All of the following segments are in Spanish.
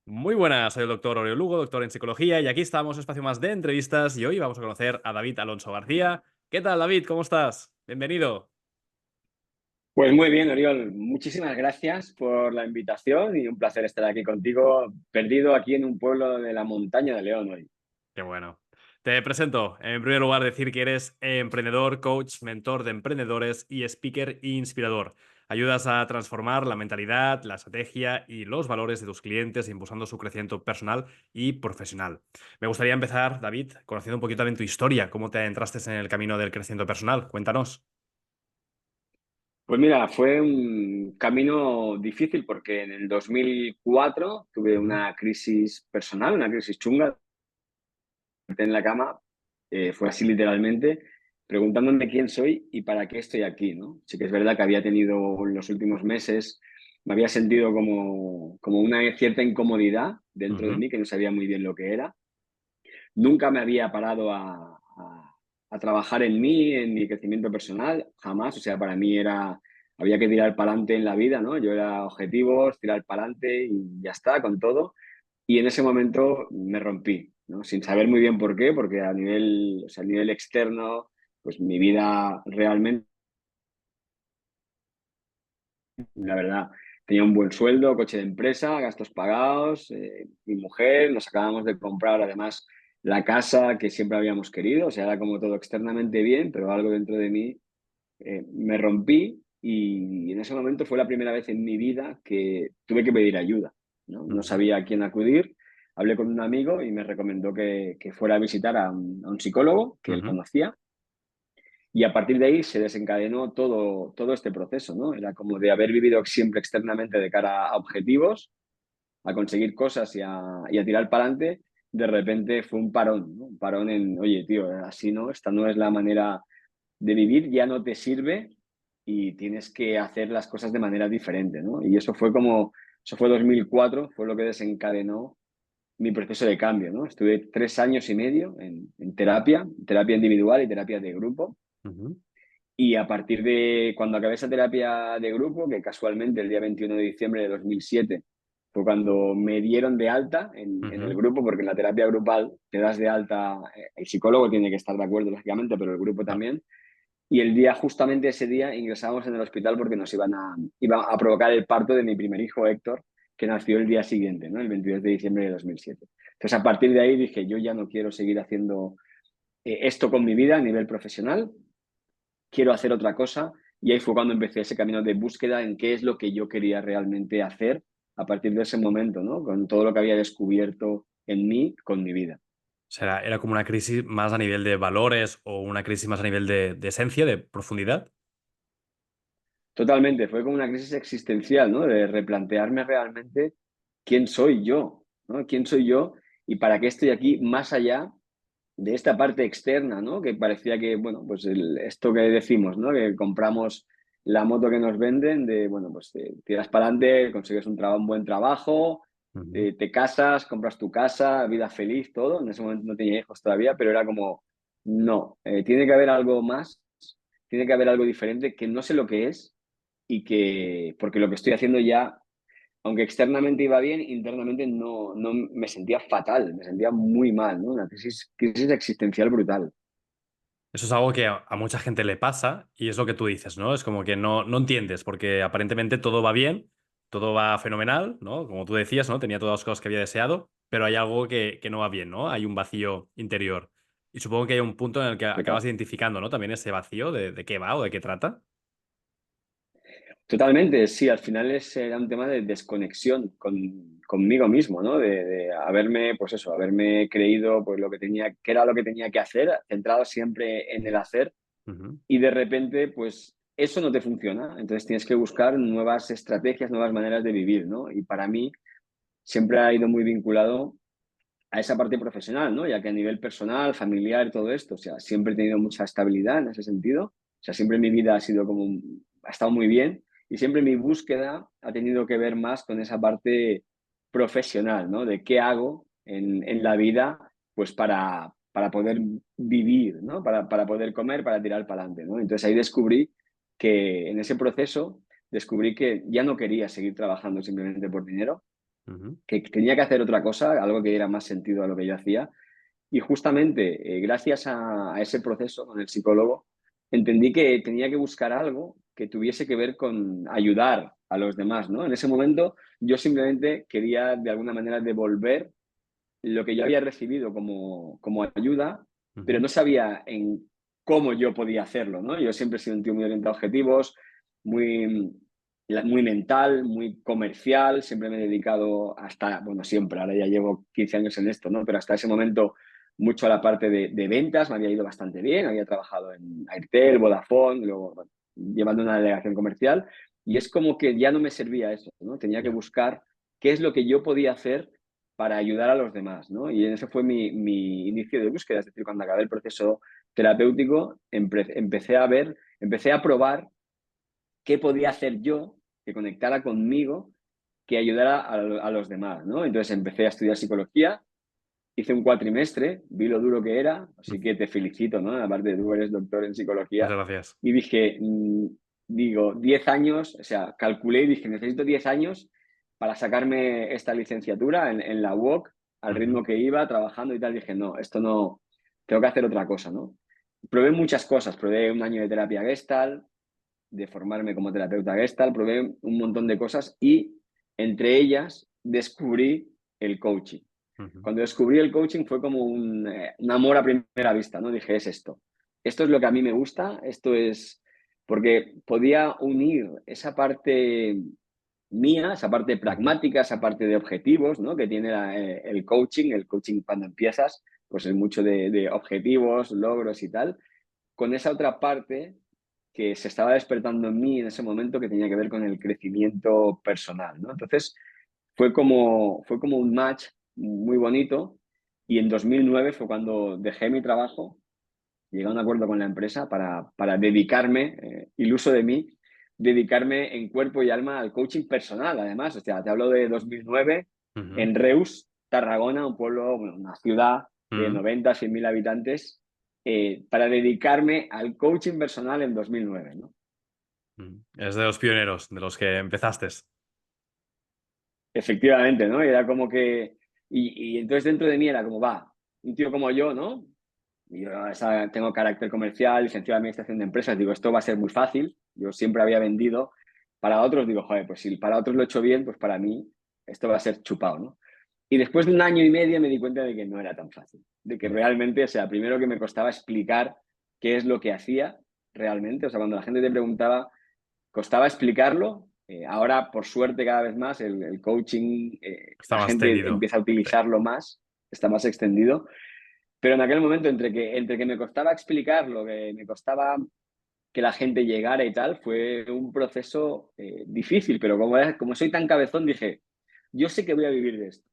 Muy buenas, soy el doctor Aurelio Lugo, doctor en psicología, y aquí estamos, un espacio más de entrevistas, y hoy vamos a conocer a David Alonso García. ¿Qué tal, David? ¿Cómo estás? Bienvenido. Pues muy bien, Oriol. Muchísimas gracias por la invitación y un placer estar aquí contigo, perdido aquí en un pueblo de la montaña de León hoy. Qué bueno. Te presento, en primer lugar, decir que eres emprendedor, coach, mentor de emprendedores y speaker inspirador. Ayudas a transformar la mentalidad, la estrategia y los valores de tus clientes, impulsando su crecimiento personal y profesional. Me gustaría empezar, David, conociendo un poquito también tu historia, cómo te entraste en el camino del crecimiento personal. Cuéntanos. Pues mira, fue un camino difícil porque en el 2004 tuve Ujú. una crisis personal, una crisis chunga, en la cama, fue así literalmente, preguntándome quién soy y para qué estoy aquí, ¿no? Sí que es verdad que había tenido en los últimos meses, me había sentido como una cierta incomodidad dentro de Ujú. mí, que no sabía muy bien lo que era. Nunca me había parado a trabajar en mí, en mi crecimiento personal, jamás. O sea, para mí había que tirar para adelante en la vida, ¿no? Yo era objetivos, tirar para adelante y ya está, con todo. Y en ese momento me rompí, ¿no? Sin saber muy bien por qué, porque o sea, a nivel externo, pues mi vida realmente, la verdad, tenía un buen sueldo, coche de empresa, gastos pagados, mi mujer, nos acabamos de comprar además la casa que siempre habíamos querido, o sea, era como todo externamente bien, pero algo dentro de mí me rompí y en ese momento fue la primera vez en mi vida que tuve que pedir ayuda, ¿no? No Ujú. sabía a quién acudir. Hablé con un amigo y me recomendó que fuera a visitar a un psicólogo que él Ujú. conocía y a partir de ahí se desencadenó todo este proceso, ¿no? Era como de haber vivido siempre externamente de cara a objetivos, a conseguir cosas y a tirar para adelante. De repente fue un parón, ¿no? Un parón en, oye, tío, así no, esta no es la manera de vivir, ya no te sirve y tienes que hacer las cosas de manera diferente, ¿no? Y eso fue 2004, fue lo que desencadenó mi proceso de cambio, ¿no? Estuve 3 años y medio en terapia individual y terapia de grupo. Ujú. Y a partir de cuando acabé esa terapia de grupo, que casualmente el día 21 de diciembre de 2007 fue cuando me dieron de alta en el Ujú. grupo, porque en la terapia grupal te das de alta, el psicólogo tiene que estar de acuerdo, lógicamente, pero el grupo Claro. también. Y justamente ese día, ingresábamos en el hospital porque iba a provocar el parto de mi primer hijo, Héctor, que nació el día siguiente, ¿no? El 22 de diciembre de 2007. Entonces, a partir de ahí dije, yo ya no quiero seguir haciendo esto con mi vida a nivel profesional, quiero hacer otra cosa. Y ahí fue cuando empecé ese camino de búsqueda en qué es lo que yo quería realmente hacer a partir de ese momento, ¿no? Con todo lo que había descubierto en mí, con mi vida. ¿Era como una crisis más a nivel de valores o una crisis más a nivel de esencia, de profundidad? Totalmente, fue como una crisis existencial, ¿no? De replantearme realmente quién soy yo, ¿no? ¿Quién soy yo y para qué estoy aquí más allá de esta parte externa, ¿no? Que parecía que, bueno, pues esto que decimos, ¿no? Que compramos la moto que nos venden, de, bueno, pues tiras para adelante, consigues un buen trabajo, Ujú. te casas, compras tu casa, vida feliz, todo. En ese momento no tenía hijos todavía, pero era como, no, tiene que haber algo más, tiene que haber algo diferente que no sé lo que es porque lo que estoy haciendo ya, aunque externamente iba bien, internamente no me sentía fatal, me sentía muy mal, ¿no? Una crisis existencial brutal. Eso es algo que a mucha gente le pasa y es lo que tú dices, ¿no? Es como que no entiendes porque aparentemente todo va bien, todo va fenomenal, ¿no? Como tú decías, ¿no? Tenía todas las cosas que había deseado, pero hay algo que no va bien, ¿no? Hay un vacío interior. Y supongo que hay un punto en el que acabas Total. identificando, ¿no? También ese vacío de qué va o de qué trata. Totalmente, sí, al final era un tema de desconexión conmigo mismo, ¿no? De haberme, pues eso, haberme creído pues lo que era lo que tenía que hacer, centrado siempre en el hacer, Ujú. y de repente, pues eso no te funciona. Entonces tienes que buscar nuevas estrategias, nuevas maneras de vivir, ¿no? Y para mí siempre ha ido muy vinculado a esa parte profesional, ¿no? Ya que a nivel personal, familiar, todo esto, o sea, siempre he tenido mucha estabilidad en ese sentido. O sea, siempre mi vida ha sido ha estado muy bien y siempre mi búsqueda ha tenido que ver más con esa parte profesional, ¿no? De qué hago en la vida, pues para poder vivir, ¿no? Para poder comer, para tirar para adelante, ¿no? Entonces ahí descubrí que en ese proceso descubrí que ya no quería seguir trabajando simplemente por dinero, Ujú. que tenía que hacer otra cosa, algo que diera más sentido a lo que yo hacía. Y justamente gracias a ese proceso con el psicólogo, entendí que tenía que buscar algo que tuviese que ver con ayudar a los demás, ¿no? En ese momento yo simplemente quería de alguna manera devolver lo que yo había recibido como ayuda, pero Ujú. no sabía en cómo yo podía hacerlo, ¿no? Yo siempre he sido un tío muy orientado a objetivos, muy, muy mental, muy comercial, siempre me he dedicado hasta, bueno, siempre, ahora ya llevo 15 años en esto, ¿no? Pero hasta ese momento mucho a la parte de ventas, me había ido bastante bien, había trabajado en Airtel, Vodafone, luego bueno, llevando una delegación comercial, y es como que ya no me servía eso, ¿no? Tenía que Ya. buscar qué es lo que yo podía hacer para ayudar a los demás, ¿no? Y ese fue mi inicio de búsqueda, es decir, cuando acabé el proceso terapéutico, empecé a probar qué podía hacer yo que conectara conmigo, que ayudara a los demás, ¿no? Entonces empecé a estudiar psicología, hice un cuatrimestre, vi lo duro que era, así que te felicito, ¿no? Aparte, tú eres doctor en psicología, Muchas gracias. y dije, digo, 10 años, o sea, calculé y dije, necesito 10 años para sacarme esta licenciatura en la UOC, al ritmo Ujú. que iba, trabajando y tal. Dije, no, esto no, tengo que hacer otra cosa, ¿no? Probé muchas cosas, probé un año de terapia Gestalt, de formarme como terapeuta Gestalt, probé un montón de cosas y entre ellas descubrí el coaching. Ujú. Cuando descubrí el coaching fue como un amor a primera vista, ¿no? Dije, es esto. Esto es lo que a mí me gusta, esto es porque podía unir esa parte mía, esa parte Ujú. pragmática, esa parte de objetivos, ¿no? Que tiene el coaching. El coaching cuando empiezas, pues es mucho de objetivos, logros y tal, con esa otra parte que se estaba despertando en mí en ese momento que tenía que ver con el crecimiento personal, ¿no? Entonces fue como un match muy bonito y en 2009 fue cuando dejé mi trabajo, llegué a un acuerdo con la empresa para dedicarme, iluso de mí, dedicarme en cuerpo y alma al coaching personal, además. O sea, te hablo de 2009 Ujú. en Reus, Tarragona, un pueblo, bueno, una ciudad de Ujú. 90, 100 mil habitantes, para dedicarme al coaching personal en 2009, ¿no? Ujú. Es de los pioneros, de los que empezaste. Efectivamente, ¿no? Y era como que... Y entonces dentro de mí era como, va, un tío como yo, ¿no? Y yo tengo carácter comercial, licenciado en administración de empresas, digo, esto va a ser muy fácil. Yo siempre había vendido. Para otros digo, joder, pues si para otros lo he hecho bien, pues para mí esto va a ser chupado, ¿no? Y después de un año y medio me di cuenta de que no era tan fácil, de que Ya. realmente, o sea, primero que me costaba explicar qué es lo que hacía realmente, o sea, cuando la gente te preguntaba, costaba explicarlo. Ahora, por suerte, cada vez más el coaching, Está la más gente extendido. empieza a Sí. utilizarlo más, está más extendido, pero en aquel momento, entre que me costaba explicarlo, que me costaba que la gente llegara y tal, fue un proceso difícil, pero como soy tan cabezón, dije, yo sé que voy a vivir de esto.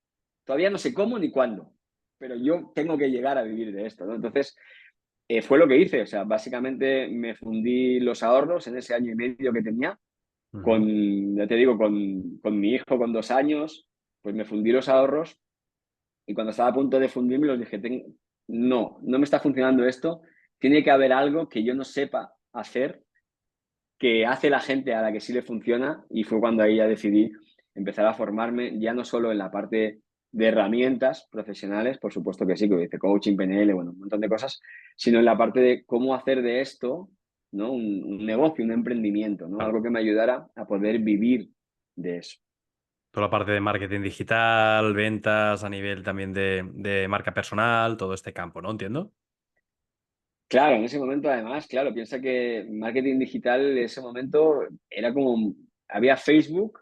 Todavía no sé cómo ni cuándo, pero yo tengo que llegar a vivir de esto, ¿no? Entonces, fue lo que hice. O sea, básicamente me fundí los ahorros en ese año y medio que tenía, Ujú. ya te digo, con mi hijo con 2 años, pues me fundí los ahorros y cuando estaba a punto de fundirme los dije, no, no me está funcionando esto, tiene que haber algo que yo no sepa hacer, que hace la gente a la que sí le funciona y fue cuando ahí ya decidí empezar a formarme ya no solo en la parte de herramientas profesionales, por supuesto que sí, que dice coaching, PNL, bueno, un montón de cosas, sino en la parte de cómo hacer de esto, ¿no? Un negocio, un emprendimiento, ¿no? Claro. Algo que me ayudara a poder vivir de eso. Toda la parte de marketing digital, ventas a nivel también de marca personal, todo este campo, ¿no? Entiendo. Claro, en ese momento además, claro, piensa que marketing digital en ese momento era como, había Facebook,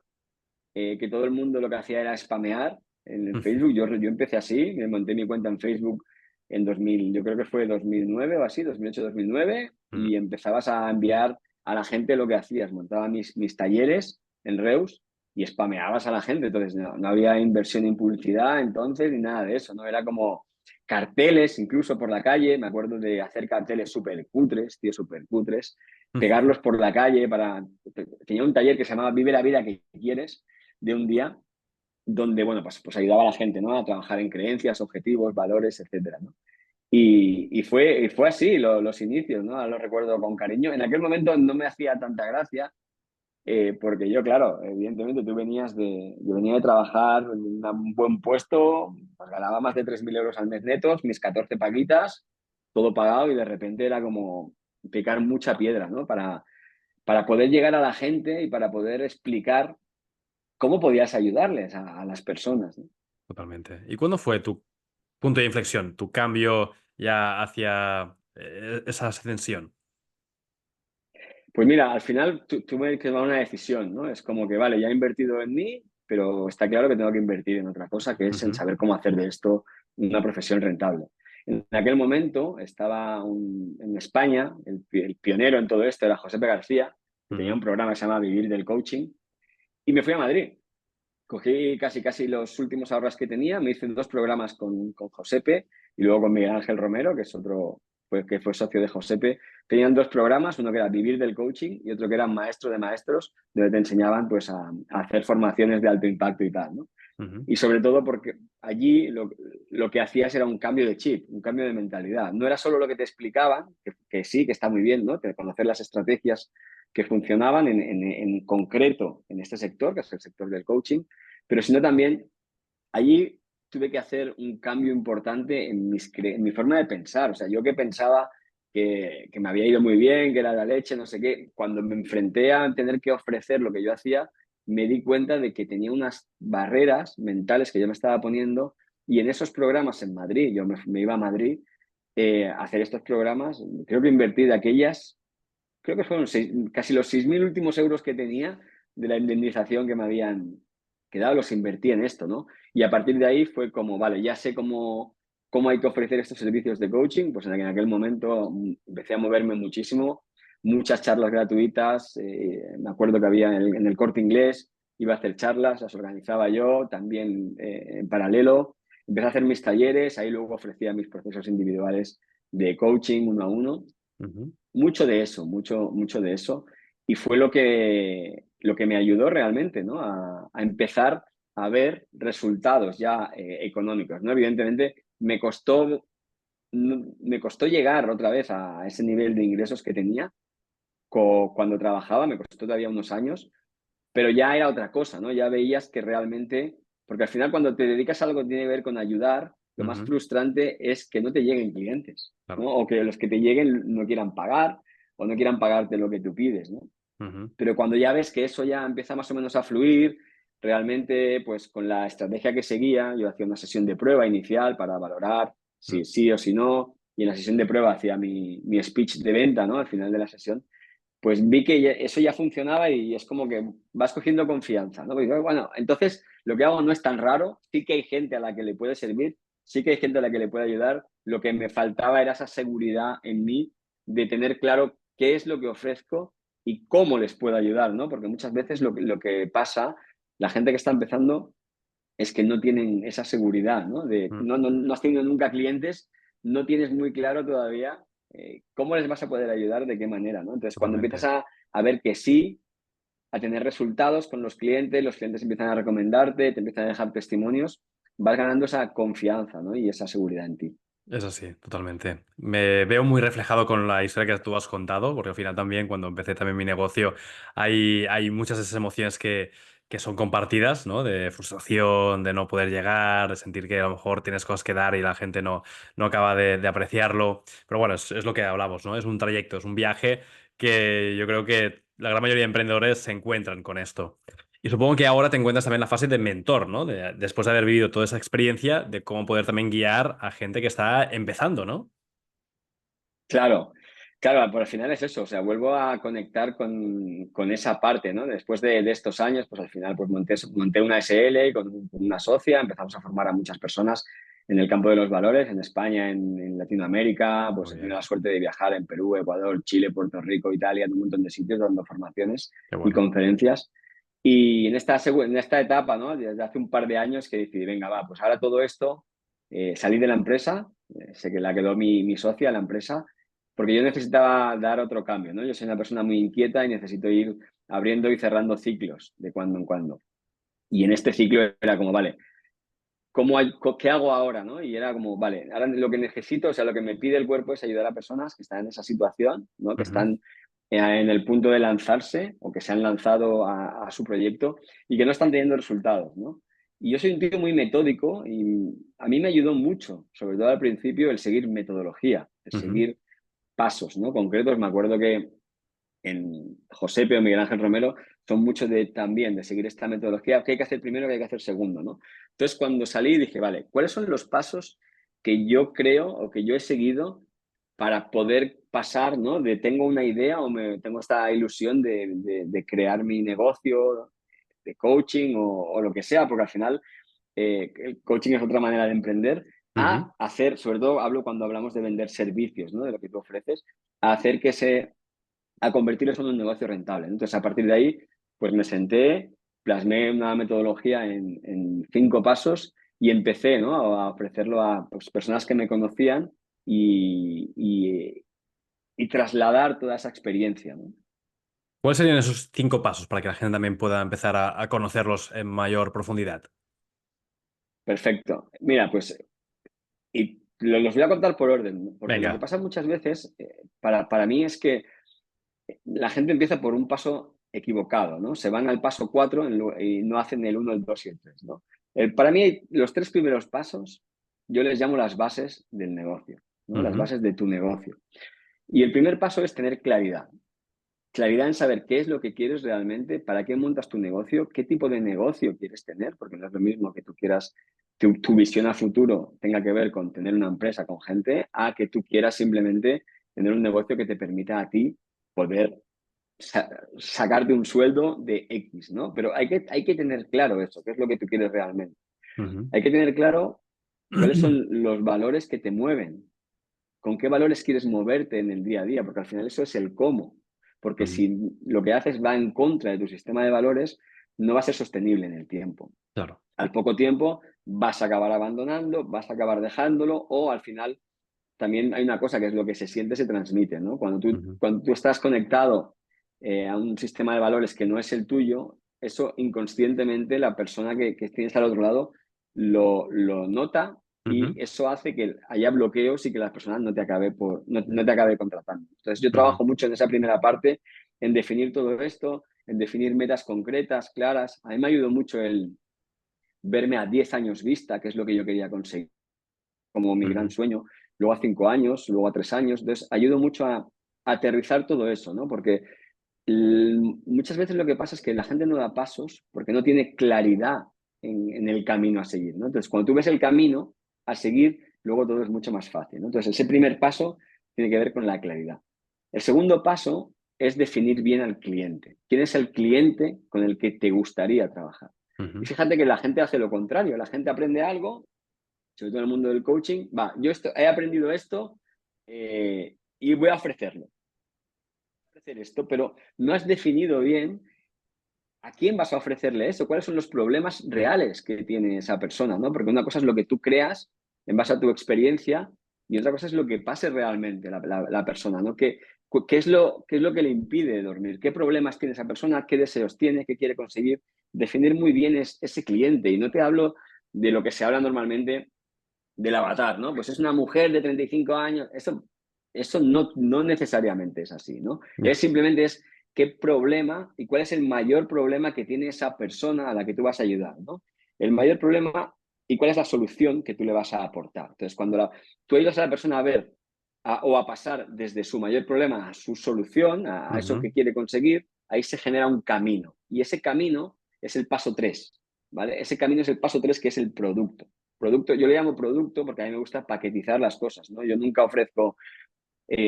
que todo el mundo lo que hacía era spamear en el Facebook. Yo empecé así, me monté mi cuenta en Facebook en 2000, yo creo que fue 2009 o así, 2008-2009, Mm. y empezabas a enviar a la gente lo que hacías. Montaba mis talleres en Reus y spameabas a la gente. Entonces no había inversión en publicidad entonces ni nada de eso, ¿no? Era como carteles incluso por la calle. Me acuerdo de hacer carteles súper cutres, tío, súper cutres, pegarlos por la calle para... Tenía un taller que se llamaba Vive la vida que quieres, de un día donde, bueno, pues ayudaba a la gente, ¿no? A trabajar en creencias, objetivos, valores, etcétera, ¿no? Y fue así los inicios, ¿no? Lo recuerdo con cariño. En aquel momento no me hacía tanta gracia, porque yo, claro, evidentemente yo venía de trabajar en un buen puesto, pues ganaba más de 3.000 euros al mes netos, mis 14 paguitas, todo pagado y de repente era como picar mucha piedra, ¿no? Para poder llegar a la gente y para poder explicar cómo podías ayudarles a las personas, ¿no? Totalmente. ¿Y cuándo fue tu punto de inflexión, tu cambio ya hacia esa ascensión? Pues mira, al final tuve que tomar una decisión, ¿no? Es como que, vale, ya he invertido en mí, pero está claro que tengo que invertir en otra cosa, que es en Ujú, saber cómo hacer de esto una profesión rentable. En aquel momento estaba en España, el pionero en todo esto era José P. García, que tenía ujú, un programa que se llama Vivir del Coaching, y me fui a Madrid. Cogí casi los últimos ahorros que tenía, me hice 2 programas con Josepe y luego con Miguel Ángel Romero, que es otro, pues, que fue socio de Josepe. Tenían 2 programas, uno que era Vivir del Coaching y otro que era Maestro de Maestros, donde te enseñaban pues, a hacer formaciones de alto impacto y tal, ¿no? ujú. Y sobre todo porque allí lo que hacías era un cambio de chip, un cambio de mentalidad. No era solo lo que te explicaban, que sí, que está muy bien, ¿no? Que conocer las estrategias que funcionaban en concreto en este sector, que es el sector del coaching, pero sino también allí tuve que hacer un cambio importante en mi forma de pensar. O sea, yo que pensaba que me había ido muy bien, que era la leche, no sé qué, cuando me enfrenté a tener que ofrecer lo que yo hacía, me di cuenta de que tenía unas barreras mentales que yo me estaba poniendo y en esos programas en Madrid, yo me iba a Madrid a hacer estos programas, creo que invertí de aquellas, creo que fueron casi los 6.000 últimos euros que tenía de la indemnización que me habían quedado, los invertí en esto, ¿no? Y a partir de ahí fue como, vale, ya sé cómo hay que ofrecer estos servicios de coaching, pues en aquel momento empecé a moverme muchísimo, muchas charlas gratuitas, me acuerdo que había en el Corte Inglés, iba a hacer charlas, las organizaba yo, también en paralelo, empecé a hacer mis talleres, ahí luego ofrecía mis procesos individuales de coaching 1 a 1, Ujú. mucho de eso, mucho de eso. Y fue lo que me ayudó realmente, ¿no? A empezar a ver resultados ya económicos, ¿no? Evidentemente me costó llegar otra vez a ese nivel de ingresos que tenía cuando trabajaba, me costó todavía unos años, pero ya era otra cosa, ¿no? Ya veías que realmente, porque al final cuando te dedicas a algo que tiene que ver con ayudar, lo más Ujú, frustrante es que no te lleguen clientes, ¿no? claro. O que los que te lleguen no quieran pagar o no quieran pagarte lo que tú pides, ¿no? Ujú, Pero cuando ya ves que eso ya empieza más o menos a fluir, realmente, pues con la estrategia que seguía, yo hacía una sesión de prueba inicial para valorar mm, si sí o si no, y en la sesión de prueba hacía mi speech de venta, ¿no? Al final de la sesión, pues vi que eso ya funcionaba y es como que vas cogiendo confianza, ¿no? Porque, bueno, entonces lo que hago no es tan raro, sí que hay gente a la que le puede servir, sí que hay gente a la que le puede ayudar, lo que me faltaba era esa seguridad en mí de tener claro qué es lo que ofrezco y cómo les puedo ayudar, ¿no? Porque muchas veces lo que pasa, la gente que está empezando es que no tienen esa seguridad, ¿no? mm, No has tenido nunca clientes, no tienes muy claro todavía cómo les vas a poder ayudar, de qué manera, ¿no? Entonces, cuando empiezas totalmente. a ver que sí, a tener resultados con los clientes empiezan a recomendarte, te empiezan a dejar testimonios, vas ganando esa confianza, ¿no? Y esa seguridad en ti. Es así, totalmente. Me veo muy reflejado con la historia que tú has contado, porque al final también, cuando empecé también mi negocio, hay muchas de esas emociones que son compartidas, ¿no? De frustración, de no poder llegar, de sentir que a lo mejor tienes cosas que dar y la gente no acaba de apreciarlo. Pero bueno, es lo que hablamos, ¿no? Es un trayecto, es un viaje que yo creo que la gran mayoría de emprendedores se encuentran con esto. Y supongo que ahora te encuentras también en la fase de mentor, ¿no? Después de haber vivido toda esa experiencia, de cómo poder también guiar a gente que está empezando, ¿no? Claro, claro, por al final es eso, o sea, vuelvo a conectar con esa parte, ¿no? Después de estos años, pues al final pues monté una SL con una socia, empezamos a formar a muchas personas en el campo de los valores, en España, en Latinoamérica, pues Muy he tenido bien, la suerte de viajar en Perú, Ecuador, Chile, Puerto Rico, Italia, en un montón de sitios dando formaciones qué y bueno. conferencias. Y en esta etapa, ¿no? Desde hace un par de años que decidí, venga, va, pues ahora todo esto, salí de la empresa, sé que la quedó mi socia, la empresa, porque yo necesitaba dar otro cambio, ¿no? Yo soy una persona muy inquieta y necesito ir abriendo y cerrando ciclos de cuando en cuando. Y en este ciclo era como, vale, ¿qué hago ahora, no? Y era como, vale, ahora lo que necesito, o sea, lo que me pide el cuerpo es ayudar a personas que están en esa situación, ¿no? Que Ujú, están en el punto de lanzarse o que se han lanzado a su proyecto y que no están teniendo resultados, ¿no? Y yo soy un tío muy metódico y a mí me ayudó mucho, sobre todo al principio, el seguir metodología, el Ujú, seguir pasos, ¿no? Concretos. Me acuerdo que en Josepe o Miguel Ángel Romero son muchos también de seguir esta metodología, qué hay que hacer primero, qué hay que hacer segundo, ¿no? Entonces, cuando salí dije, vale, ¿cuáles son los pasos que yo creo o que yo he seguido para poder pasar, ¿no? De tengo una idea o tengo esta ilusión de crear mi negocio de coaching o lo que sea, porque al final el coaching es otra manera de emprender, ujú. a hacer, sobre todo hablo cuando hablamos de vender servicios, ¿no? De lo que tú ofreces, a hacer que a convertir eso en un negocio rentable. Entonces, a partir de ahí, pues me senté, plasmé una metodología en 5 pasos y empecé, ¿no? A ofrecerlo a pues, personas que me conocían y trasladar toda esa experiencia, ¿no? ¿Cuáles serían esos 5 pasos para que la gente también pueda empezar a conocerlos en mayor profundidad? Perfecto. Mira, pues, y los voy a contar por orden, ¿no? Porque lo que Venga. pasa muchas veces, para mí, es que la gente empieza por un paso equivocado, ¿no? Se van al paso 4 y no hacen el uno, el 2 y el 3, ¿no? Para mí, los 3 primeros pasos, yo les llamo las bases del negocio, ¿no? Las Ujú, bases de tu negocio. Y el primer paso es tener claridad. Claridad en saber qué es lo que quieres realmente, para qué montas tu negocio, qué tipo de negocio quieres tener, porque no es lo mismo que tú quieras, tu visión a futuro tenga que ver con tener una empresa con gente, a que tú quieras simplemente tener un negocio que te permita a ti poder sacarte un sueldo de X, ¿no? Pero hay que tener claro eso, qué es lo que tú quieres realmente. ujú. Hay que tener claro cuáles son los valores que te mueven, con qué valores quieres moverte en el día a día, porque al final eso es el cómo. Porque Ujú, si lo que haces va en contra de tu sistema de valores, no va a ser sostenible en el tiempo. claro. Al poco tiempo vas a acabar abandonando, vas a acabar dejándolo o al final también hay una cosa que es lo que se siente, se transmite, ¿no? Ujú, Cuando tú estás conectado a un sistema de valores que no es el tuyo, eso inconscientemente la persona que tienes al otro lado lo nota ujú, y eso hace que haya bloqueos y que la persona no te acabe contratando. Entonces yo ujú, trabajo mucho en esa primera parte, en definir todo esto, en definir metas concretas, claras. A mí me ayudó mucho el verme a 10 años vista, que es lo que yo quería conseguir como mi gran ujú, sueño, luego a 5 años, luego a 3 años. Entonces, ayudo mucho a aterrizar todo eso, ¿no? Porque muchas veces lo que pasa es que la gente no da pasos porque no tiene claridad en el camino a seguir, ¿no? Entonces, cuando tú ves el camino a seguir, luego todo es mucho más fácil, ¿no? Entonces, ese primer paso tiene que ver con la claridad. El segundo paso es definir bien al cliente. ¿Quién es el cliente con el que te gustaría trabajar? Y ujú. fíjate que la gente hace lo contrario. La gente aprende algo, sobre todo en el mundo del coaching, he aprendido esto y voy a ofrecer esto, pero no has definido bien a quién vas a ofrecerle eso, cuáles son los problemas reales que tiene esa persona, ¿no? Porque una cosa es lo que tú creas en base a tu experiencia y otra cosa es lo que pase realmente la persona, ¿no? ¿Qué es lo que le impide dormir? ¿Qué problemas tiene esa persona? ¿Qué deseos tiene? ¿Qué quiere conseguir? Definir muy bien ese cliente. Y no te hablo de lo que se habla normalmente del avatar, ¿no? Pues es una mujer de 35 años. Eso no necesariamente es así, ¿no? Ya. Es qué problema y cuál es el mayor problema que tiene esa persona a la que tú vas a ayudar, ¿no? El mayor problema y cuál es la solución que tú le vas a aportar. Entonces, cuando tú ayudas a la persona a ver o a pasar desde su mayor problema a su solución, a eso Ujú, que quiere conseguir, ahí se genera un camino. Y ese camino es el paso 3, ¿vale? Ese camino es el paso 3, que es el producto. Producto, yo le llamo producto porque a mí me gusta paquetizar las cosas, ¿no? Yo nunca ofrezco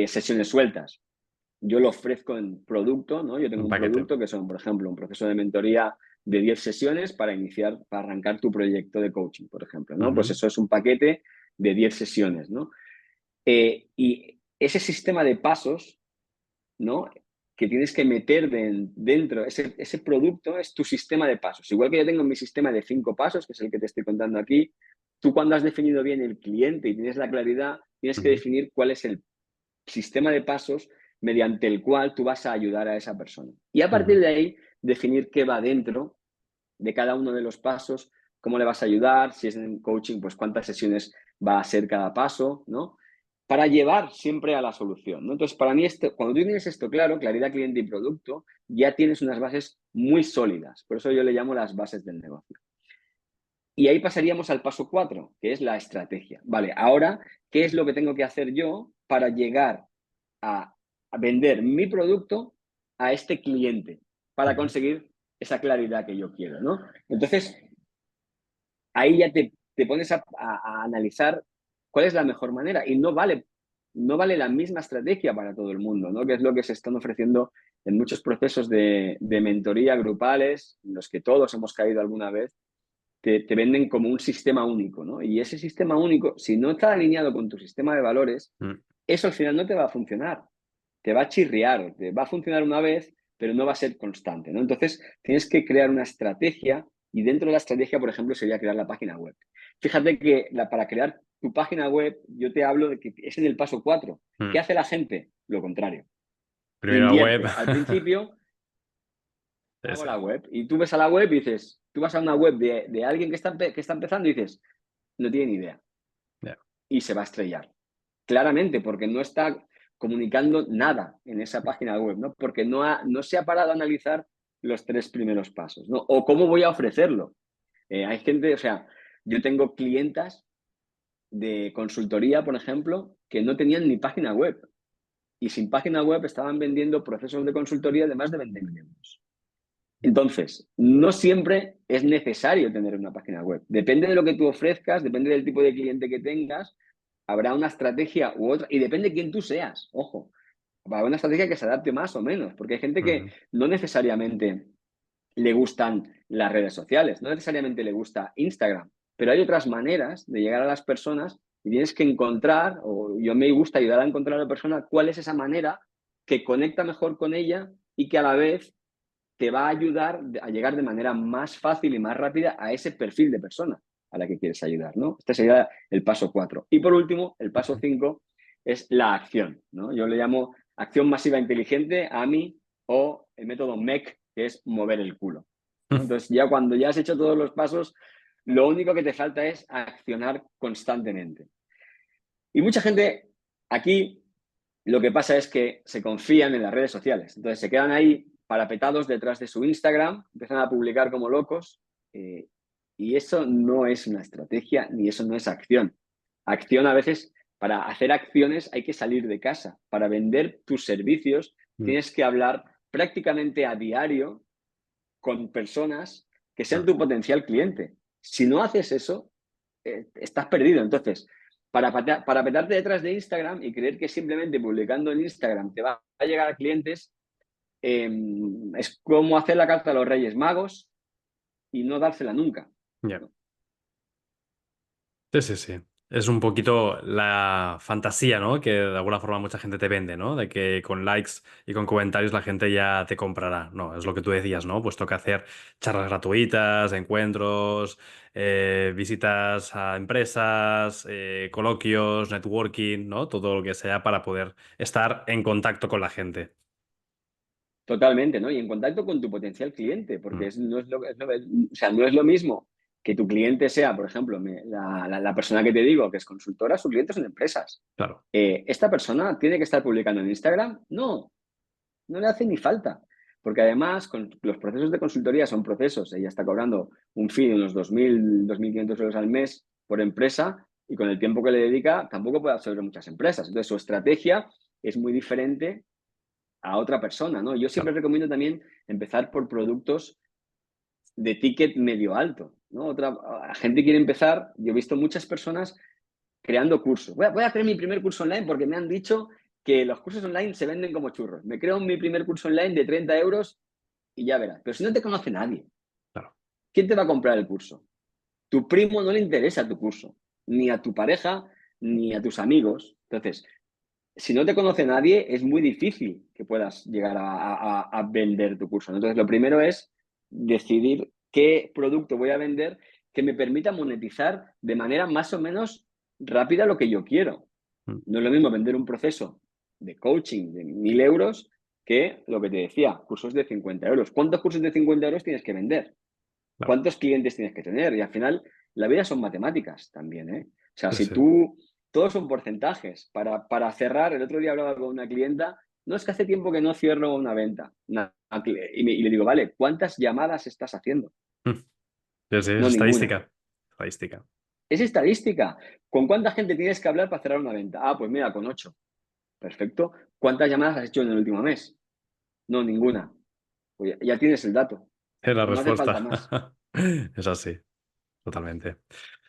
sesiones sueltas. Yo lo ofrezco en producto, ¿no? Yo tengo un un paquete. producto que son, por ejemplo, un proceso de mentoría de 10 sesiones para arrancar tu proyecto de coaching, por ejemplo, ¿no? Pues Ujú, eso es un paquete de 10 sesiones, ¿no? Y ese sistema de pasos, ¿no? Que tienes que meter dentro, ese producto es tu sistema de pasos. Igual que yo tengo mi sistema de 5 pasos, que es el que te estoy contando aquí, tú cuando has definido bien el cliente y tienes la claridad, tienes que ujú, definir cuál es el sistema de pasos mediante el cual tú vas a ayudar a esa persona. Y a partir ujú, de ahí, definir qué va dentro de cada uno de los pasos, cómo le vas a ayudar, si es en coaching, pues cuántas sesiones va a ser cada paso, ¿no? para llevar siempre a la solución, ¿no? Entonces, para mí, cuando tú tienes esto claro, claridad cliente y producto, ya tienes unas bases muy sólidas. Por eso yo le llamo las bases del negocio. Y ahí pasaríamos al paso 4, que es la estrategia. Vale, ahora, ¿qué es lo que tengo que hacer yo para llegar a vender mi producto a este cliente para conseguir esa claridad que yo quiero, ¿no? Entonces, ahí ya te pones a analizar cuál es la mejor manera y no vale la misma estrategia para todo el mundo, ¿no? Que es lo que se están ofreciendo en muchos procesos de mentoría grupales, en los que todos hemos caído alguna vez, te venden como un sistema único, ¿no? Y ese sistema único, si no está alineado con tu sistema de valores, eso al final no te va a funcionar. Te va a chirriar, te va a funcionar una vez, pero no va a ser constante, ¿no? Entonces, tienes que crear una estrategia y dentro de la estrategia, por ejemplo, sería crear la página web. Fíjate que para crear tu página web, yo te hablo de que es en el paso 4. ¿Qué hace la gente? Lo contrario. Primero la web. Invierte. Al principio, Sí, hago sí. la web. Y tú ves a la web y dices, tú vas a una web de alguien que está empezando y dices, no tiene ni idea. Yeah. Y se va a estrellar. Claramente, porque no está comunicando nada en esa página web, ¿no? Porque no se ha parado a analizar los 3 primeros pasos, ¿no? O cómo voy a ofrecerlo. Hay gente, o sea, yo tengo clientas de consultoría, por ejemplo, que no tenían ni página web. Y sin página web estaban vendiendo procesos de consultoría de más de 20.000 euros. Entonces, no siempre es necesario tener una página web. Depende de lo que tú ofrezcas, depende del tipo de cliente que tengas, habrá una estrategia u otra, y depende de quién tú seas, ojo. Habrá una estrategia que se adapte más o menos, porque hay gente que no necesariamente le gustan las redes sociales, no necesariamente le gusta Instagram, pero hay otras maneras de llegar a las personas y tienes que encontrar, o yo me gusta ayudar a encontrar a la persona cuál es esa manera que conecta mejor con ella y que a la vez te va a ayudar a llegar de manera más fácil y más rápida a ese perfil de persona a la que quieres ayudar, ¿no? Este sería el paso 4. Y por último, el paso 5 es la acción, ¿no? Yo le llamo acción masiva inteligente, AMI, o el método MEC, que es mover el culo, ¿no? Entonces, ya cuando ya has hecho todos los pasos, lo único que te falta es accionar constantemente. Y mucha gente aquí lo que pasa es que se confían en las redes sociales. Entonces se quedan ahí parapetados detrás de su Instagram, empiezan a publicar como locos y eso no es una estrategia ni eso no es acción. Acción a veces, para hacer acciones hay que salir de casa. Para vender tus servicios tienes que hablar prácticamente a diario con personas que sean tu potencial cliente. Si no haces eso, estás perdido. Entonces, para petarte detrás de Instagram y creer que simplemente publicando en Instagram te va a llegar a clientes, es como hacer la carta a los Reyes Magos y no dársela nunca. Yeah. Sí, sí, sí. Es un poquito la fantasía, ¿no? Que de alguna forma mucha gente te vende, ¿no? De que con likes y con comentarios la gente ya te comprará. No, es lo que tú decías, ¿no? Pues toca hacer charlas gratuitas, encuentros, visitas a empresas, coloquios, networking, ¿no? Todo lo que sea para poder estar en contacto con la gente. Totalmente, ¿no? Y en contacto con tu potencial cliente, porque Mm, o sea, no es lo mismo que tu cliente sea, por ejemplo, la persona que te digo que es consultora, sus clientes son empresas. claro. ¿Esta persona tiene que estar publicando en Instagram? No, no le hace ni falta. Porque además, con los procesos de consultoría son procesos, ella está cobrando un fee de unos 2.000, 2.500 euros al mes por empresa y con el tiempo que le dedica tampoco puede absorber muchas empresas. Entonces, su estrategia es muy diferente a otra persona, ¿no? Yo siempre Claro. recomiendo también empezar por productos de ticket medio alto, ¿no? La gente quiere empezar, yo he visto muchas personas creando cursos. Voy a hacer mi primer curso online porque me han dicho que los cursos online se venden como churros. Me creo mi primer curso online de 30 euros y ya verás. Pero si no te conoce nadie, Claro. ¿quién te va a comprar el curso? Tu primo no le interesa tu curso, ni a tu pareja, ni a tus amigos. Entonces, si no te conoce nadie, es muy difícil que puedas llegar a vender tu curso, ¿no? Entonces, lo primero es decidir qué producto voy a vender que me permita monetizar de manera más o menos rápida lo que yo quiero. Mm, No es lo mismo vender un proceso de coaching de 1.000 euros que lo que te decía, cursos de 50 euros. ¿Cuántos cursos de 50 euros tienes que vender? claro. ¿Cuántos clientes tienes que tener? Y al final, la vida son matemáticas también, ¿eh? O sea, Sí, si sí. tú todos son porcentajes. Para cerrar, el otro día hablaba con una clienta, no, es que hace tiempo que no cierro una venta. Y le digo, vale, ¿cuántas llamadas estás haciendo? Sí, sí, es No, ninguna. estadística. Estadística. Es estadística. ¿Con cuánta gente tienes que hablar para cerrar una venta? Ah, pues mira, con 8. Perfecto. ¿Cuántas llamadas has hecho en el último mes? No, ninguna. Pues ya tienes el dato. Es la No hace falta respuesta. más. Es así, totalmente.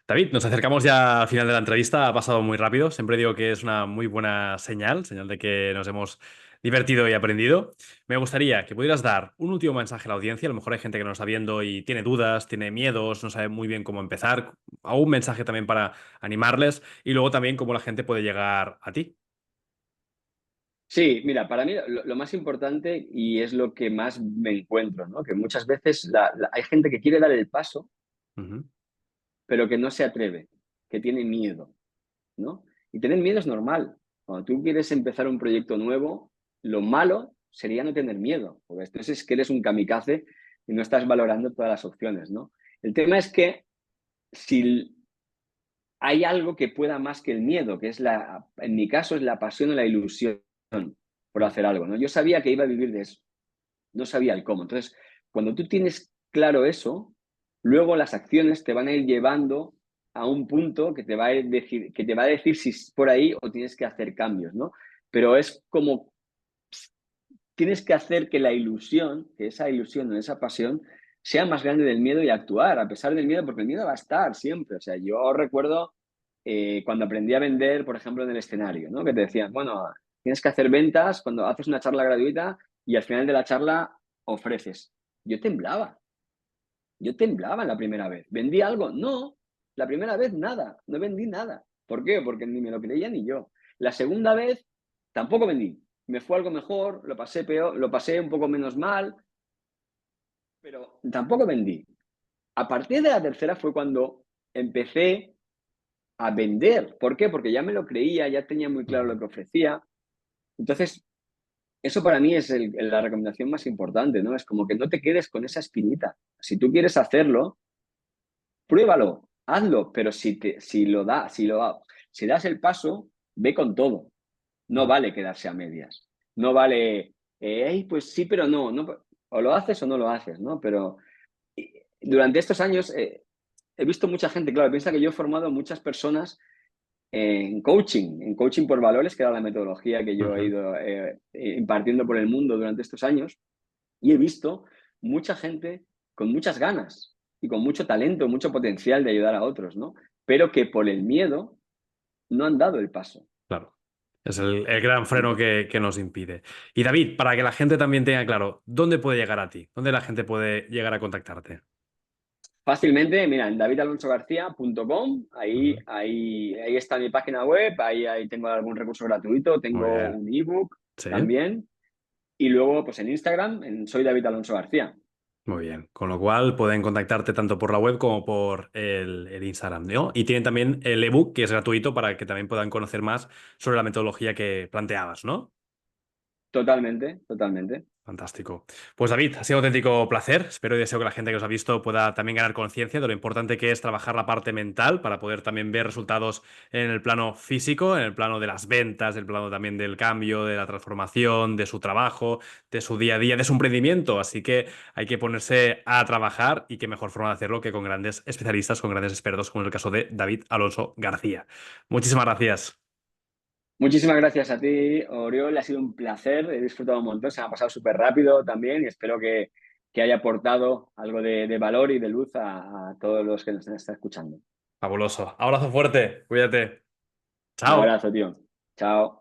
David, nos acercamos ya al final de la entrevista. Ha pasado muy rápido. Siempre digo que es una muy buena señal, señal de que nos hemos divertido y aprendido. Me gustaría que pudieras dar un último mensaje a la audiencia. A lo mejor hay gente que nos está viendo y tiene dudas, tiene miedos, no sabe muy bien cómo empezar. O un mensaje también para animarles y luego también cómo la gente puede llegar a ti. Sí, mira, para mí lo más importante y es lo que más me encuentro, ¿no? Que muchas veces hay gente que quiere dar el paso, Ujú. pero que no se atreve, que tiene miedo, ¿no? Y tener miedo es normal. Cuando tú quieres empezar un proyecto nuevo, lo malo sería no tener miedo, porque entonces es que eres un kamikaze y no estás valorando todas las opciones, ¿no? El tema es que si hay algo que pueda más que el miedo, que es en mi caso es la pasión o la ilusión por Mm. hacer algo, ¿no? Yo sabía que iba a vivir de eso, no sabía el cómo. Entonces, cuando tú tienes claro eso, luego las acciones te van a ir llevando a un punto que te va a decir si es por ahí o tienes que hacer cambios, ¿no? Pero es como tienes que hacer que la ilusión, que esa ilusión o esa pasión sea más grande del miedo y actuar a pesar del miedo, porque el miedo va a estar siempre. O sea, yo recuerdo cuando aprendí a vender, por ejemplo, en el escenario, ¿no? Que te decían, bueno, tienes que hacer ventas cuando haces una charla gratuita y al final de la charla ofreces. Yo temblaba, yo temblaba la primera vez. ¿Vendí algo? No, la primera vez nada, no vendí nada. ¿Por qué? Porque ni me lo creía ni yo. La segunda vez tampoco vendí. Me fue algo mejor, lo pasé peor, lo pasé un poco menos mal, pero tampoco vendí. A partir de la tercera fue cuando empecé a vender. ¿Por qué? Porque ya me lo creía, ya tenía muy claro lo Ujú. que ofrecía. Entonces, eso para mí es la recomendación más importante, ¿no? Es como que no te quedes con esa espinita. Si tú quieres hacerlo, pruébalo, hazlo, pero si das el paso, ve con todo. No Ujú. vale quedarse a medias. No vale, pues sí, pero no, no. O lo haces o no lo haces, ¿no? Pero durante estos años he visto mucha gente, claro, piensa que yo he formado a muchas personas en coaching por valores, que era la metodología que yo he Ujú. ido impartiendo por el mundo durante estos años, y he visto mucha gente con muchas ganas y con mucho talento, mucho potencial de ayudar a otros, ¿no? Pero que por el miedo no han dado el paso. Claro. Es el gran freno Ent- que nos impide. Y David, para que la gente también tenga claro, ¿dónde puede llegar a ti? ¿Dónde la gente puede llegar a contactarte? Fácilmente, mira, en davidalonsogarcia.com, Ujú. ahí está mi página web, ahí tengo algún recurso gratuito, Muy tengo bien. un ebook Sí, también, y luego pues en Instagram, soy David Alonso García. muy bien. Con lo cual pueden contactarte tanto por la web como por el Instagram, ¿no? Y tienen también el ebook que es gratuito para que también puedan conocer más sobre la metodología que planteabas, ¿no? Totalmente, totalmente. Fantástico. Pues David, ha sido un auténtico placer. Espero y deseo que la gente que os ha visto pueda también ganar conciencia de lo importante que es trabajar la parte mental para poder también ver resultados en el plano físico, en el plano de las ventas, el plano también del cambio, de la transformación, de su trabajo, de su día a día, de su emprendimiento. Así que hay que ponerse a trabajar y qué mejor forma de hacerlo que con grandes especialistas, con grandes expertos, como es el caso de David Alonso García. Muchísimas gracias. Muchísimas gracias a ti, Oriol. Ha sido un placer. He disfrutado un montón. Se me ha pasado súper rápido también y espero que haya aportado algo de valor y de luz a todos los que nos están escuchando. Fabuloso. Abrazo fuerte. Cuídate. Un Chao. abrazo, tío. Chao.